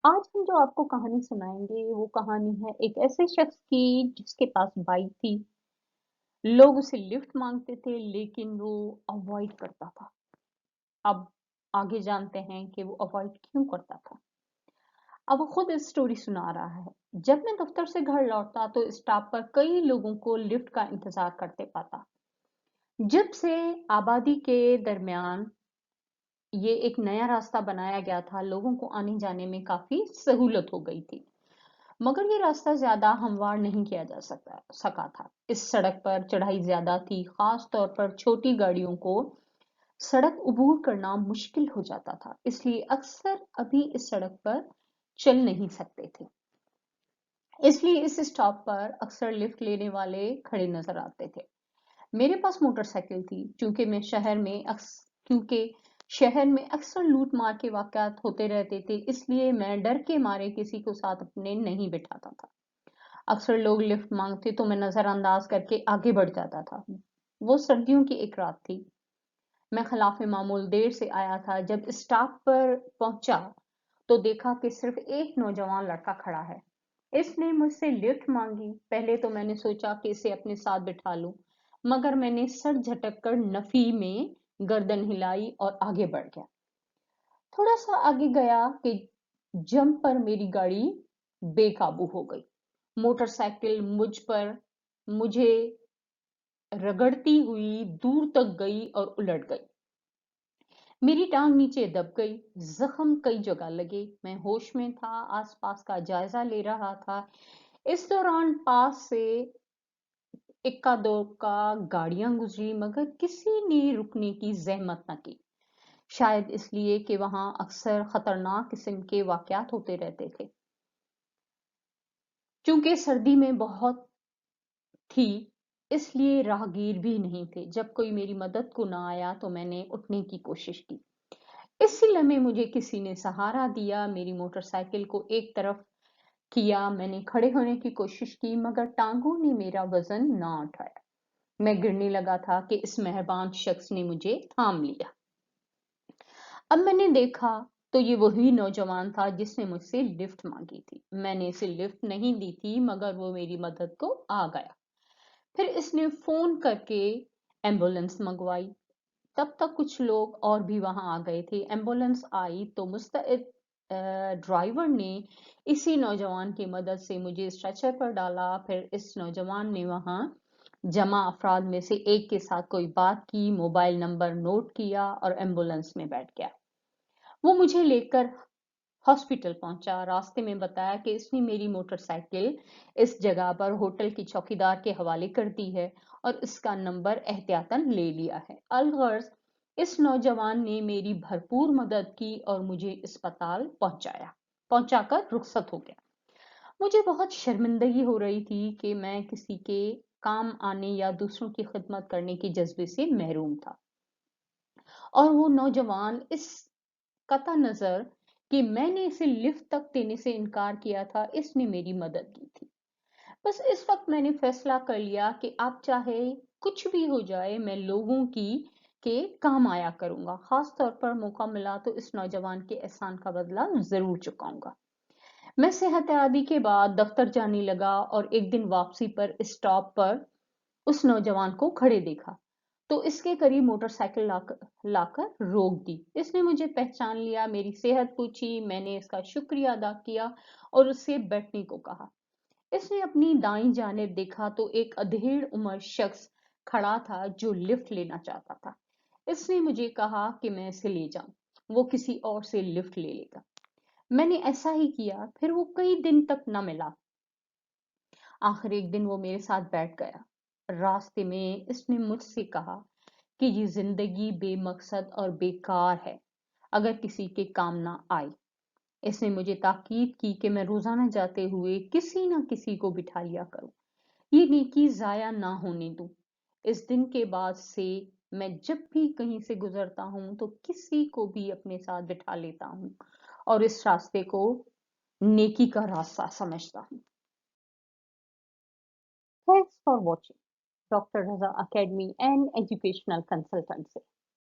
आज हम जो आपको कहानी सुनाएँगे, वो कहानी है एक ऐसे शख्स की जिसके पास बाइक थी। लोग उसे लिफ्ट माँगते थे लेकिन वो अवॉइड करता था। अब आगे जानते हैं कि वो अवॉइड क्यों करता था। अब वो खुद इस स्टोरी सुना रहा है। जब मैं दफ्तर से घर लौटता तो स्टॉप पर कई लोगों को लिफ्ट का इंतज़ार करते पाता। जब से आबादी के दरमियान ये एक नया रास्ता बनाया गया था, लोगों को आने-जाने में काफ़ी सहूलत हो गई थी। मगर ये रास्ता ज्यादा हमवार नहीं किया जा सका था। इस सड़क पर चढ़ाई ज्यादा थी, खास तौर पर छोटी गाड़ियों को सड़क अबूर करना मुश्किल हो जाता था, इसलिए अक्सर अभी इस सड़क पर चल नहीं सकते थे। इसलिए इस स्टॉप पर अक्सर लिफ्ट लेने वाले खड़े नजर आते थे। मेरे पास मोटरसाइकिल थी, क्योंकि शहर में अक्सर लूट मार के वाकयात होते रहते थे, इसलिए मैं डर के मारे किसी को साथ अपने नहीं बिठाता था। अक्सर लोग लिफ्ट मांगते तो मैं नजरअंदाज करके आगे बढ़ जाता था। वो सर्दियों की एक रात थी। मैं खिलाफ मामूल देर से आया था। जब स्टॉप पर पहुंचा तो देखा कि सिर्फ एक नौजवान लड़का खड़ा है। इसने मुझसे लिफ्ट मांगी। पहले तो मैंने सोचा कि इसे अपने साथ बिठा लूं, मगर मैंने सर झटक कर नफी में गर्दन हिलाई और आगे बढ़ गया। थोड़ा सा आगे गया कि जंप पर मेरी गाड़ी बेकाबू हो गई। मोटरसाइकिल मुझे रगड़ती हुई दूर तक गई और उलट गई। मेरी टांग नीचे दब गई। जख्म कई जगह लगे। मैं होश में था, आसपास का जायजा ले रहा था। इस दौरान पास से इक्का दुक्का गाड़ियां गुजरी, मगर किसी ने रुकने की जहमत न की। शायद इसलिए कि वहां अक्सर खतरनाक किस्म के वाकयात होते रहते थे। चूंकि सर्दी में बहुत थी, इसलिए राहगीर भी नहीं थे। जब कोई मेरी मदद को ना आया तो मैंने उठने की कोशिश की। इसी लम्हे मुझे किसी ने सहारा दिया। मेरी मोटरसाइकिल को एक तरफ किया। मैंने खड़े होने की कोशिश की, मगर टांगों ने मेरा वजन ना उठाया। मैं गिरने लगा था कि इस मेहरबान शख्स ने मुझे थाम लिया। अब मैंने देखा तो ये वही नौजवान था जिसने मुझसे लिफ्ट मांगी थी। मैंने इसे लिफ्ट नहीं दी थी, मगर वो मेरी मदद को आ गया। फिर इसने फोन करके एम्बुलेंस मंगवाई। तब तक कुछ लोग और भी वहां आ गए थे। एम्बुलेंस आई तो मुस्तैद ड्राइवर ने इसी नौजवान की मदद से मुझे स्ट्रेचर पर डाला। फिर इस नौजवान ने वहां जमा अफराद में से एक के साथ कोई बात की, मोबाइल नंबर नोट किया और एम्बुलेंस में बैठ गया। वो मुझे लेकर हॉस्पिटल पहुंचा। रास्ते में बताया कि इसने मेरी मोटरसाइकिल इस जगह पर होटल की चौकीदार के हवाले कर दी है और इसका नंबर एहतियातन ले लिया है। अलगर्ज इस नौजवान ने मेरी भरपूर मदद की और मुझे अस्पताल पहुंचाकर रुखसत हो गया। मुझे बहुत शर्मिंदगी हो रही थी कि मैं किसी के काम आने या दूसरों की खिदमत करने के जज्बे से महरूम था, और वो नौजवान इस कता नजर कि मैंने इसे लिफ्ट तक देने से इनकार किया था, इसने मेरी मदद की थी। बस इस वक्त मैंने फैसला कर लिया कि आप चाहे कुछ भी हो जाए, मैं लोगों की के काम आया करूंगा। खास तौर पर मौका मिला तो इस नौजवान के एहसान का बदला जरूर चुकाऊंगा। मैं सेहत याबी के बाद दफ्तर जाने लगा और एक दिन वापसी पर स्टॉप पर उस नौजवान को खड़े देखा तो इसके करीब मोटरसाइकिल लाकर रोक दी। इसने मुझे पहचान लिया, मेरी सेहत पूछी। मैंने इसका शुक्रिया अदा किया और उससे बैठने को कहा। इसने अपनी दाईं जानिब देखा तो एक अधेड़ उम्र शख्स खड़ा था जो लिफ्ट लेना चाहता था। इसने मुझे कहा कि मैं इसे ले जाऊं, वो किसी और से लिफ्ट ले लेगा। मैंने ऐसा ही किया। फिर वो कई दिन तक न मिला। आखिर एक दिन वो मेरे साथ बैठ गया। रास्ते में इसने मुझसे कहा कि ये जिंदगी बेमकसद और बेकार है अगर किसी के काम ना आए। इसने मुझे ताकीद की कि मैं रोजाना जाते हुए किसी ना किसी को बिठा लिया करूं, ये नेकी जाया ना होने दूं। इस दिन के बाद से मैं जब भी कहीं से गुजरता हूं तो किसी को भी अपने साथ बिठा लेता हूं और इस रास्ते को नेकी का रास्ता समझता हूं। Thanks for watching doctor Raza academy and educational consultancy.